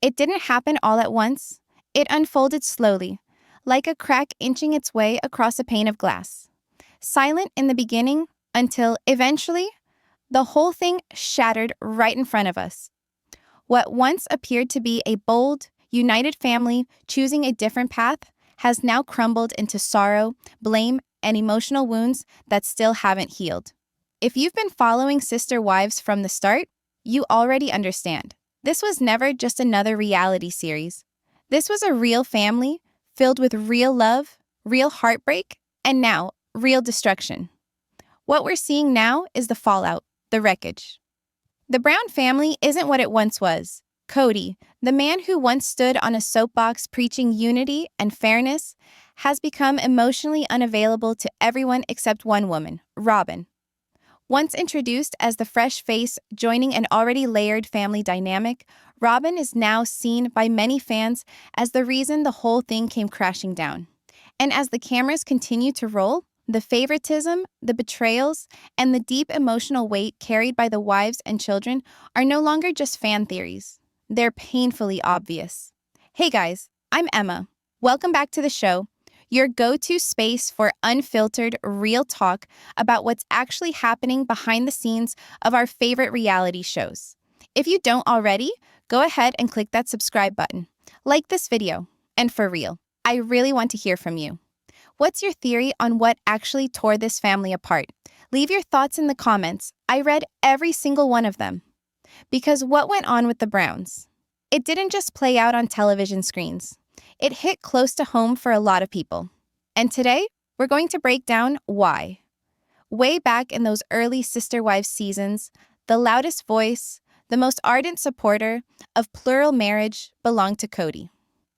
It didn't happen all at once. It unfolded slowly, like a crack inching its way across a pane of glass. Silent in the beginning, until eventually, the whole thing shattered right in front of us. What once appeared to be a bold, united family choosing a different path has now crumbled into sorrow, blame, and emotional wounds that still haven't healed. If you've been following Sister Wives from the start, you already understand. This was never just another reality series. This was a real family filled with real love, real heartbreak, and now, real destruction. What we're seeing now is the fallout, the wreckage. The Brown family isn't what it once was. Cody, the man who once stood on a soapbox preaching unity and fairness, has become emotionally unavailable to everyone except one woman, Robyn. Once introduced as the fresh face joining an already layered family dynamic, Robyn is now seen by many fans as the reason the whole thing came crashing down. And as the cameras continue to roll, the favoritism, the betrayals, and the deep emotional weight carried by the wives and children are no longer just fan theories. They're painfully obvious. Hey guys, I'm Emma. Welcome back to the show, your go-to space for unfiltered, real talk about what's actually happening behind the scenes of our favorite reality shows. If you don't already, go ahead and click that subscribe button. Like this video. And for real, I really want to hear from you. What's your theory on what actually tore this family apart? Leave your thoughts in the comments. I read every single one of them. Because what went on with the Browns? It didn't just play out on television screens. It hit close to home for a lot of people. And today, we're going to break down why. Way back in those early Sister Wives seasons, the loudest voice, the most ardent supporter of plural marriage belonged to Cody.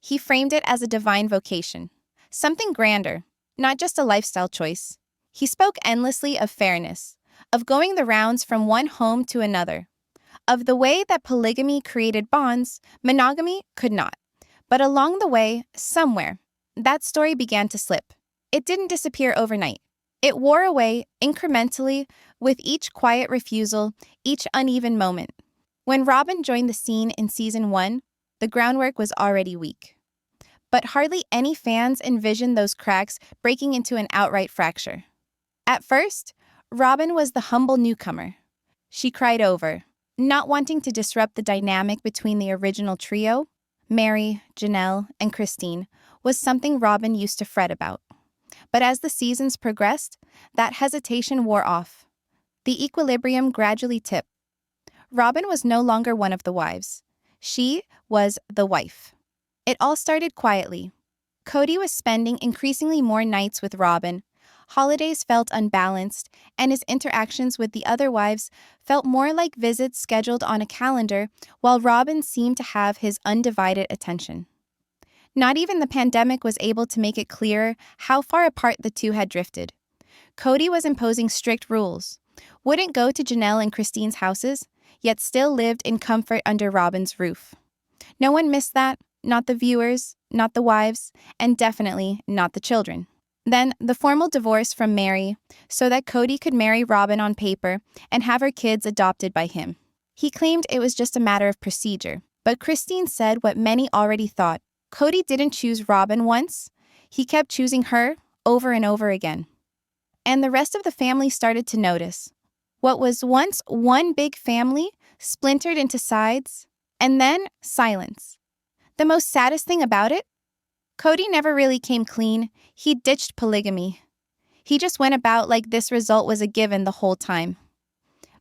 He framed it as a divine vocation. Something grander, not just a lifestyle choice. He spoke endlessly of fairness, of going the rounds from one home to another, of the way that polygamy created bonds, monogamy could not. But along the way, somewhere, that story began to slip. It didn't disappear overnight. It wore away incrementally with each quiet refusal, each uneven moment. When Robyn joined the scene in season 1, the groundwork was already weak. But hardly any fans envisioned those cracks breaking into an outright fracture. At first, Robyn was the humble newcomer. She cried over, not wanting to disrupt the dynamic between the original trio. Meri, Janelle, and Christine was something Robyn used to fret about. But as the seasons progressed, that hesitation wore off. The equilibrium gradually tipped. Robyn was no longer one of the wives. She was the wife. It all started quietly. Cody was spending increasingly more nights with Robyn. Holidays felt unbalanced, and his interactions with the other wives felt more like visits scheduled on a calendar, while Robyn seemed to have his undivided attention. Not even the pandemic was able to make it clearer how far apart the two had drifted. Cody was imposing strict rules, wouldn't go to Janelle and Christine's houses, yet still lived in comfort under Robyn's roof. No one missed that. Not the viewers, not the wives, and definitely not the children. Then the formal divorce from Meri so that Cody could marry Robyn on paper and have her kids adopted by him. He claimed it was just a matter of procedure, but Christine said what many already thought. Cody didn't choose Robyn once. He kept choosing her over and over again. And the rest of the family started to notice. What was once one big family splintered into sides, and then silence. The most saddest thing about it? Cody never really came clean. He ditched polygamy. He just went about like this result was a given the whole time.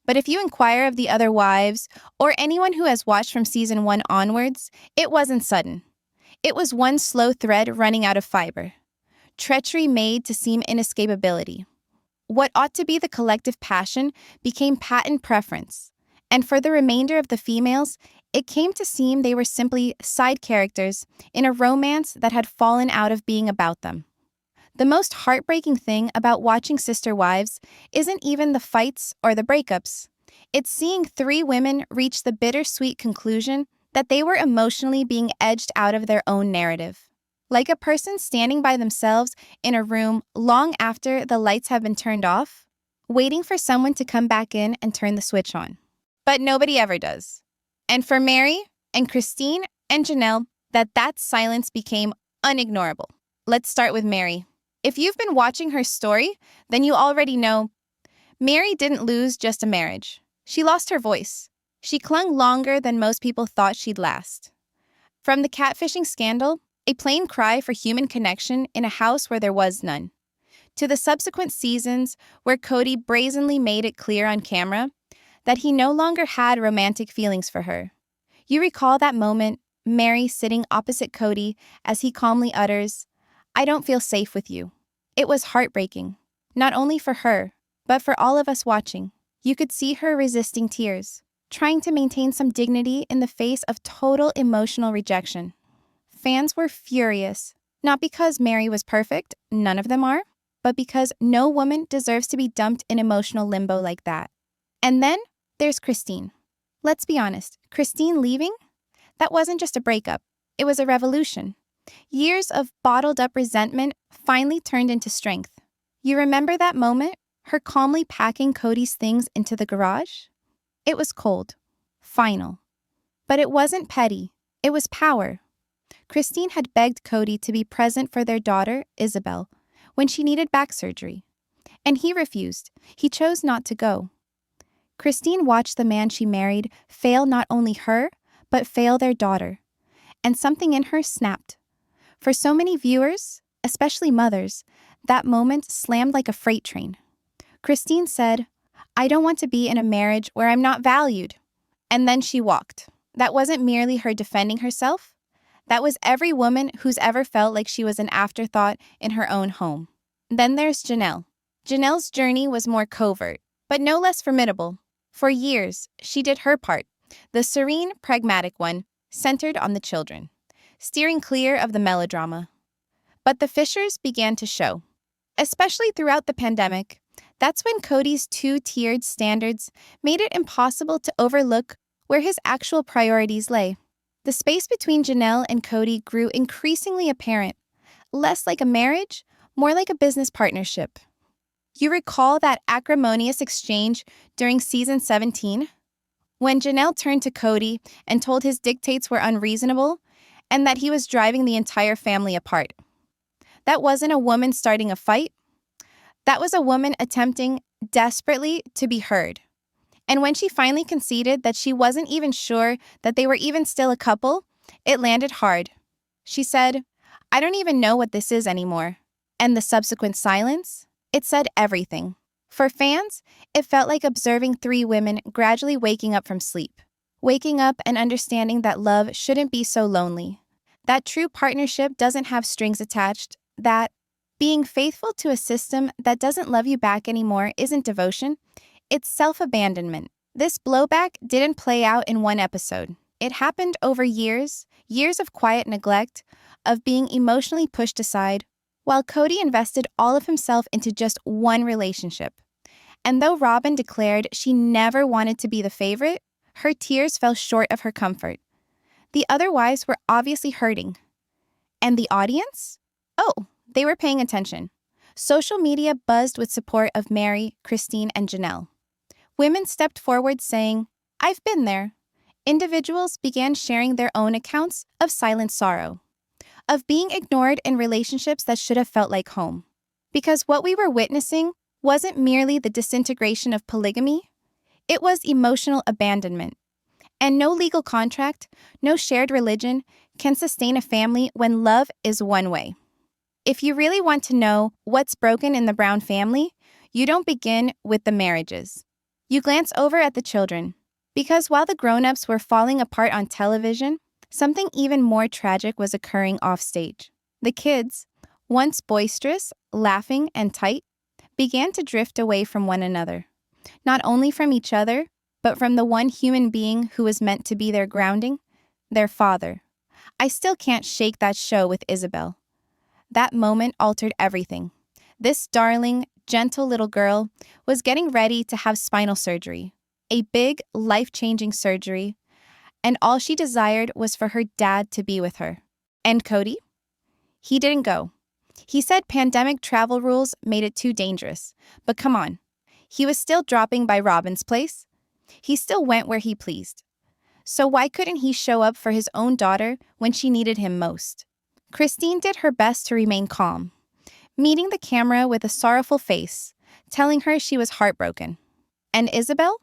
But if you inquire of the other wives, or anyone who has watched from season 1 onwards, it wasn't sudden. It was one slow thread running out of fiber. Treachery made to seem inescapability. What ought to be the collective passion became patent preference. And for the remainder of the females, it came to seem they were simply side characters in a romance that had fallen out of being about them. The most heartbreaking thing about watching Sister Wives isn't even the fights or the breakups. It's seeing 3 women reach the bittersweet conclusion that they were emotionally being edged out of their own narrative. Like a person standing by themselves in a room long after the lights have been turned off, waiting for someone to come back in and turn the switch on. But nobody ever does. And for Meri and Christine, and Janelle that silence became unignorable. Let's start with Meri. If you've been watching her story, then you already know Meri didn't lose just a marriage. She lost her voice. She clung longer than most people thought she'd last. From the catfishing scandal, a plain cry for human connection in a house where there was none, to the subsequent seasons where Cody brazenly made it clear on camera that he no longer had romantic feelings for her. You recall that moment, Meri sitting opposite Cody as he calmly utters, "I don't feel safe with you." It was heartbreaking, not only for her, but for all of us watching. You could see her resisting tears, trying to maintain some dignity in the face of total emotional rejection. Fans were furious, not because Meri was perfect, none of them are, but because no woman deserves to be dumped in emotional limbo like that. And then there's Christine. Let's be honest, Christine leaving? That wasn't just a breakup, it was a revolution. Years of bottled-up resentment finally turned into strength. You remember that moment? Her calmly packing Cody's things into the garage? It was cold. Final. But it wasn't petty. It was power. Christine had begged Cody to be present for their daughter, Isabel, when she needed back surgery. And he refused. He chose not to go. Christine watched the man she married fail not only her, but fail their daughter. And something in her snapped. For so many viewers, especially mothers, that moment slammed like a freight train. Christine said, "I don't want to be in a marriage where I'm not valued." And then she walked. That wasn't merely her defending herself. That was every woman who's ever felt like she was an afterthought in her own home. Then there's Janelle. Janelle's journey was more covert, but no less formidable. For years, she did her part, the serene, pragmatic one, centered on the children, steering clear of the melodrama. But the fissures began to show, especially throughout the pandemic. That's when Cody's two-tiered standards made it impossible to overlook where his actual priorities lay. The space between Janelle and Cody grew increasingly apparent, less like a marriage, more like a business partnership. You recall that acrimonious exchange during season 17? When Janelle turned to Cody and told his dictates were unreasonable and that he was driving the entire family apart. That wasn't a woman starting a fight. That was a woman attempting desperately to be heard. And when she finally conceded that she wasn't even sure that they were even still a couple, it landed hard. She said, "I don't even know what this is anymore." And the subsequent silence? It said everything. For fans, it felt like observing three women gradually waking up from sleep. Waking up and understanding that love shouldn't be so lonely. That true partnership doesn't have strings attached. That being faithful to a system that doesn't love you back anymore isn't devotion. It's self-abandonment. This blowback didn't play out in one episode. It happened over years, years of quiet neglect, of being emotionally pushed aside, while Cody invested all of himself into just one relationship. And though Robyn declared she never wanted to be the favorite, her tears fell short of her comfort. The other wives were obviously hurting. And the audience? Oh, they were paying attention. Social media buzzed with support of Meri, Christine, and Janelle. Women stepped forward saying, "I've been there." Individuals began sharing their own accounts of silent sorrow, of being ignored in relationships that should have felt like home. Because what we were witnessing wasn't merely the disintegration of polygamy, it was emotional abandonment. And no legal contract, no shared religion can sustain a family when love is one way. If you really want to know what's broken in the Brown family, you don't begin with the marriages. You glance over at the children. Because while the grown-ups were falling apart on television, something even more tragic was occurring offstage. The kids, once boisterous, laughing, and tight, began to drift away from one another. Not only from each other, but from the one human being who was meant to be their grounding, their father. I still can't shake that show with Isabel. That moment altered everything. This darling, gentle little girl was getting ready to have spinal surgery, a big, life-changing surgery, and all she desired was for her dad to be with her. And Cody? He didn't go. He said pandemic travel rules made it too dangerous. But come on, he was still dropping by Robyn's place. He still went where he pleased. So why couldn't he show up for his own daughter when she needed him most? Christine did her best to remain calm, meeting the camera with a sorrowful face, telling her she was heartbroken. And Isabel?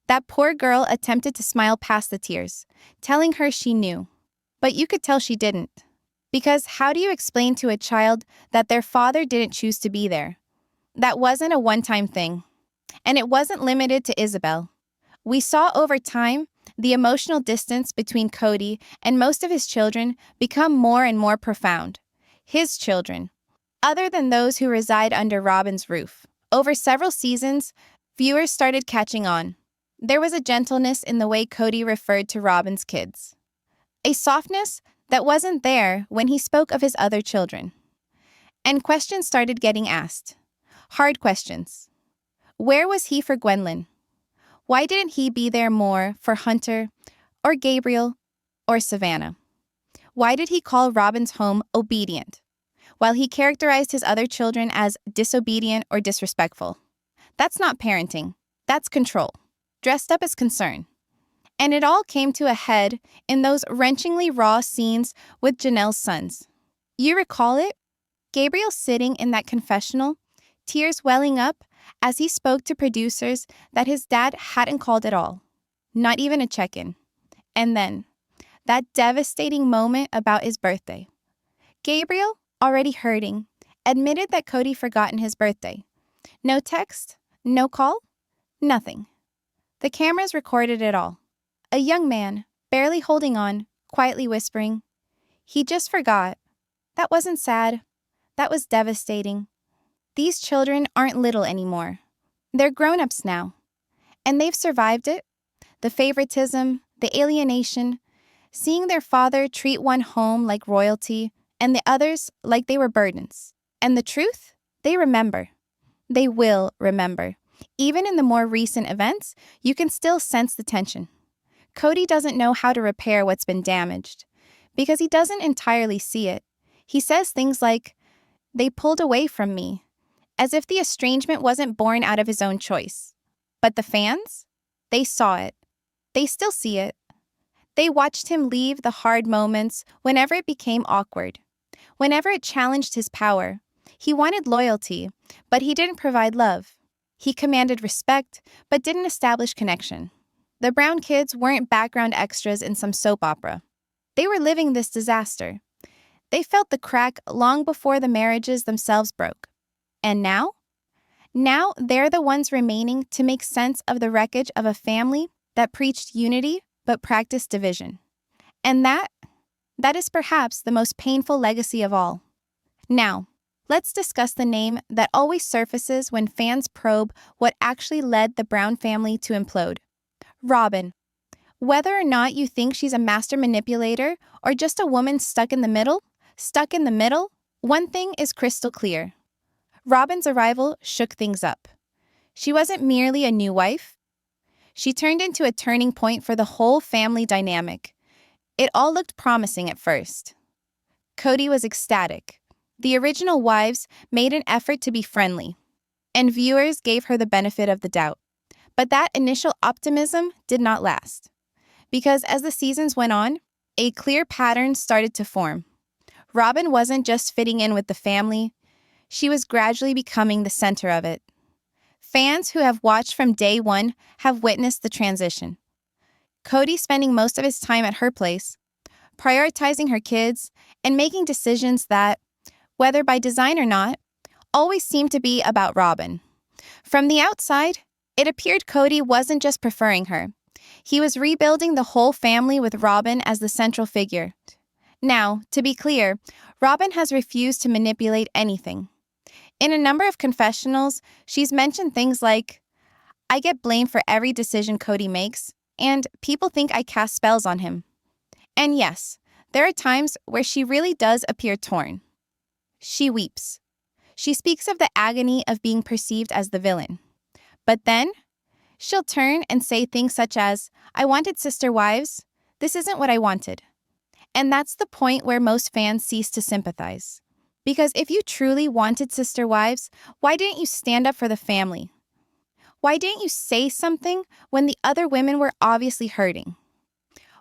That poor girl attempted to smile past the tears, telling her she knew. But you could tell she didn't. Because how do you explain to a child that their father didn't choose to be there? That wasn't a one-time thing. And it wasn't limited to Isabel. We saw over time the emotional distance between Cody and most of his children become more and more profound. His children, other than those who reside under Robyn's roof. Over several seasons, viewers started catching on. There was a gentleness in the way Cody referred to Robyn's kids. A softness that wasn't there when he spoke of his other children. And questions started getting asked. Hard questions. Where was he for Gwenlyn? Why didn't he be there more for Hunter, or Gabriel, or Savannah? Why did he call Robyn's home obedient, while he characterized his other children as disobedient or disrespectful? That's not parenting. That's control, dressed up as concern. And it all came to a head in those wrenchingly raw scenes with Janelle's sons. You recall it? Gabriel sitting in that confessional, tears welling up as he spoke to producers that his dad hadn't called at all, not even a check-in. And then, that devastating moment about his birthday. Gabriel, already hurting, admitted that Cody forgotten his birthday. No text, no call, nothing. The cameras recorded it all. A young man, barely holding on, quietly whispering, "He just forgot." That wasn't sad. That was devastating. These children aren't little anymore. They're grown-ups now. And they've survived it. The favoritism, the alienation, seeing their father treat one home like royalty and the others like they were burdens. And the truth? They remember. They will remember. Even in the more recent events, you can still sense the tension. Cody doesn't know how to repair what's been damaged because he doesn't entirely see it. He says things like, "They pulled away from me," as if the estrangement wasn't born out of his own choice. But the fans? They saw it. They still see it. They watched him leave the hard moments whenever it became awkward, whenever it challenged his power. He wanted loyalty, but he didn't provide love. He commanded respect, but didn't establish connection. The Brown kids weren't background extras in some soap opera. They were living this disaster. They felt the crack long before the marriages themselves broke. And now? Now they're the ones remaining to make sense of the wreckage of a family that preached unity but practiced division. And that is perhaps the most painful legacy of all. Now, let's discuss the name that always surfaces when fans probe what actually led the Brown family to implode. Robyn. Whether or not you think she's a master manipulator or just a woman stuck in the middle, one thing is crystal clear. Robyn's arrival shook things up. She wasn't merely a new wife. She turned into a turning point for the whole family dynamic. It all looked promising at first. Cody was ecstatic. The original wives made an effort to be friendly, and viewers gave her the benefit of the doubt. But that initial optimism did not last, because as the seasons went on, a clear pattern started to form. Robyn wasn't just fitting in with the family, she was gradually becoming the center of it. Fans who have watched from day one have witnessed the transition. Cody spending most of his time at her place, prioritizing her kids, and making decisions that, whether by design or not, always seemed to be about Robyn. From the outside, it appeared Cody wasn't just preferring her. He was rebuilding the whole family with Robyn as the central figure. Now, to be clear, Robyn has refused to manipulate anything. In a number of confessionals, she's mentioned things like, "I get blamed for every decision Cody makes, and people think I cast spells on him." And yes, there are times where she really does appear torn. She weeps. She speaks of the agony of being perceived as the villain. But then, she'll turn and say things such as, "I wanted sister wives. This isn't what I wanted." And that's the point where most fans cease to sympathize. Because if you truly wanted sister wives, why didn't you stand up for the family? Why didn't you say something when the other women were obviously hurting?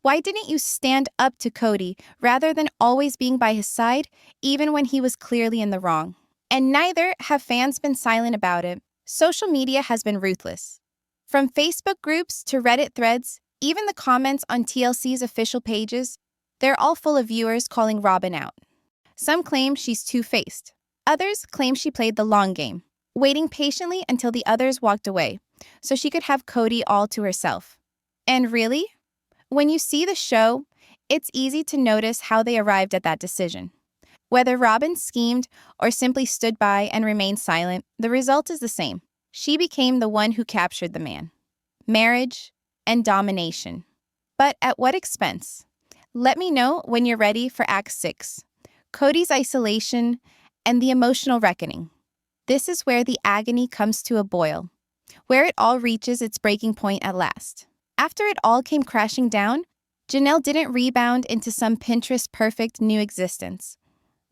Why didn't you stand up to Cody rather than always being by his side, even when he was clearly in the wrong? And neither have fans been silent about it. Social media has been ruthless. From Facebook groups to Reddit threads, even the comments on TLC's official pages, they're all full of viewers calling Robyn out. Some claim she's two-faced. Others claim she played the long game, waiting patiently until the others walked away, so she could have Cody all to herself. And really, when you see the show, it's easy to notice how they arrived at that decision. Whether Robyn schemed or simply stood by and remained silent, the result is the same. She became the one who captured the man. Marriage and domination. But at what expense? Let me know when you're ready for Act 6. Cody's isolation and the emotional reckoning. This is where the agony comes to a boil, where it all reaches its breaking point at last. After it all came crashing down, Janelle didn't rebound into some Pinterest-perfect new existence.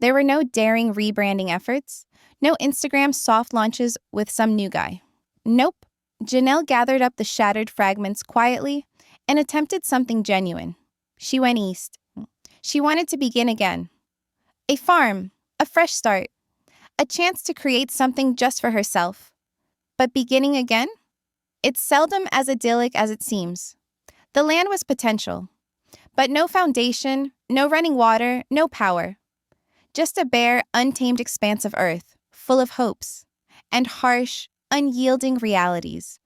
There were no daring rebranding efforts, no Instagram soft launches with some new guy. Nope. Janelle gathered up the shattered fragments quietly and attempted something genuine. She went east. She wanted to begin again. A farm, a fresh start, a chance to create something just for herself. But beginning again? It's seldom as idyllic as it seems. The land was potential, but no foundation, no running water, no power. Just a bare, untamed expanse of earth, full of hopes, and harsh, unyielding realities.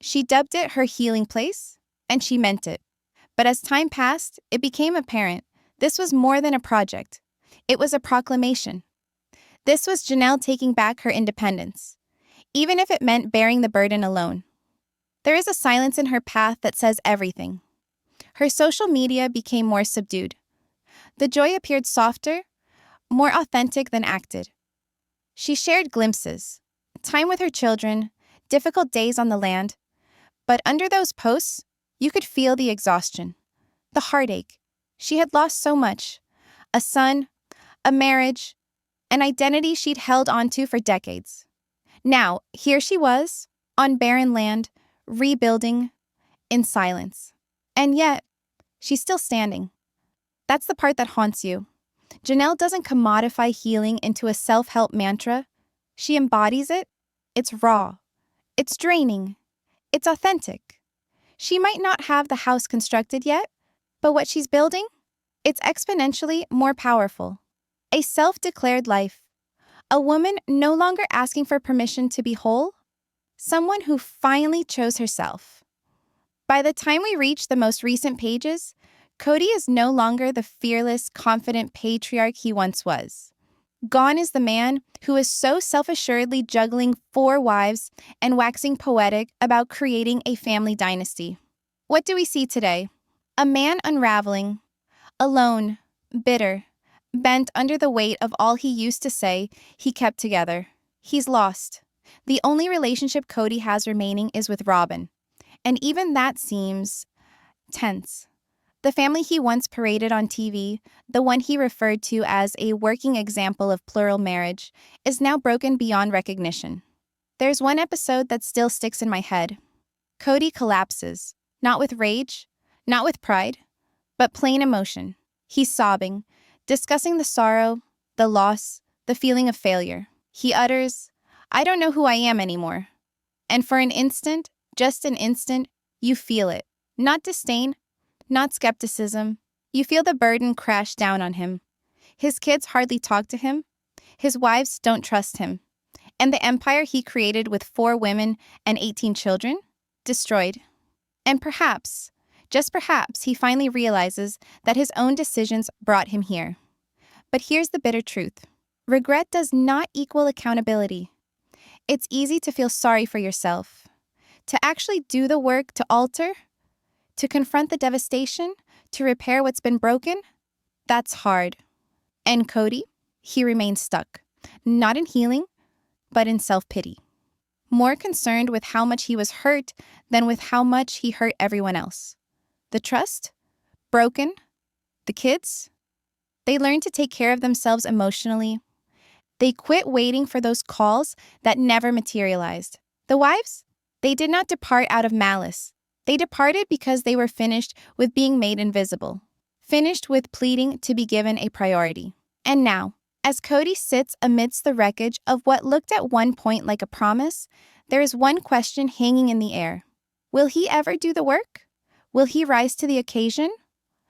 She dubbed it her healing place, and she meant it. But as time passed, it became apparent this was more than a project. It was a proclamation. This was Janelle taking back her independence, even if it meant bearing the burden alone. There is a silence in her path that says everything. Her social media became more subdued. The joy appeared softer, more authentic than acted. She shared glimpses, time with her children, difficult days on the land. But under those posts, you could feel the exhaustion, the heartache. She had lost so much. A son, a marriage, an identity she'd held onto for decades. Now, here she was, on barren land, rebuilding, in silence. And yet, she's still standing. That's the part that haunts you. Janelle doesn't commodify healing into a self-help mantra. She embodies it. It's raw. It's draining. It's authentic. She might not have the house constructed yet, but what she's building? It's exponentially more powerful. A self-declared life. A woman no longer asking for permission to be whole. Someone who finally chose herself. By the time we reach the most recent pages, Cody is no longer the fearless, confident patriarch he once was. Gone is the man who is so self-assuredly juggling 4 wives and waxing poetic about creating a family dynasty. What do we see today? A man unraveling, alone, bitter, bent under the weight of all he used to say he kept together. He's lost. The only relationship Cody has remaining is with Robyn, and even that seems tense. The family he once paraded on TV, the one he referred to as a working example of plural marriage, is now broken beyond recognition. There's one episode that still sticks in my head. Cody collapses, not with rage, not with pride, but plain emotion. He's sobbing, discussing the sorrow, the loss, the feeling of failure. He utters, "I don't know who I am anymore." And for an instant, just an instant, you feel it. Not disdain, not skepticism. You feel the burden crash down on him. His kids hardly talk to him. His wives don't trust him. And the empire he created with 4 women and 18 children? Destroyed. And perhaps, just perhaps, he finally realizes that his own decisions brought him here. But here's the bitter truth. Regret does not equal accountability. It's easy to feel sorry for yourself. To actually do the work to alter, to confront the devastation, to repair what's been broken, that's hard. And Cody, he remains stuck, not in healing, but in self-pity. More concerned with how much he was hurt than with how much he hurt everyone else. The trust? Broken. The kids? They learned to take care of themselves emotionally. They quit waiting for those calls that never materialized. The wives? They did not depart out of malice. They departed because they were finished with being made invisible, finished with pleading to be given a priority. And now, as Cody sits amidst the wreckage of what looked at one point like a promise, there is one question hanging in the air. Will he ever do the work? Will he rise to the occasion?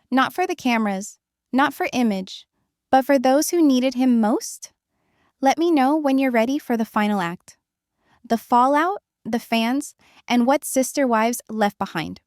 Not for the cameras, not for image, but for those who needed him most? Let me know when you're ready for the final act. The fallout, the fans, and what sister wives left behind.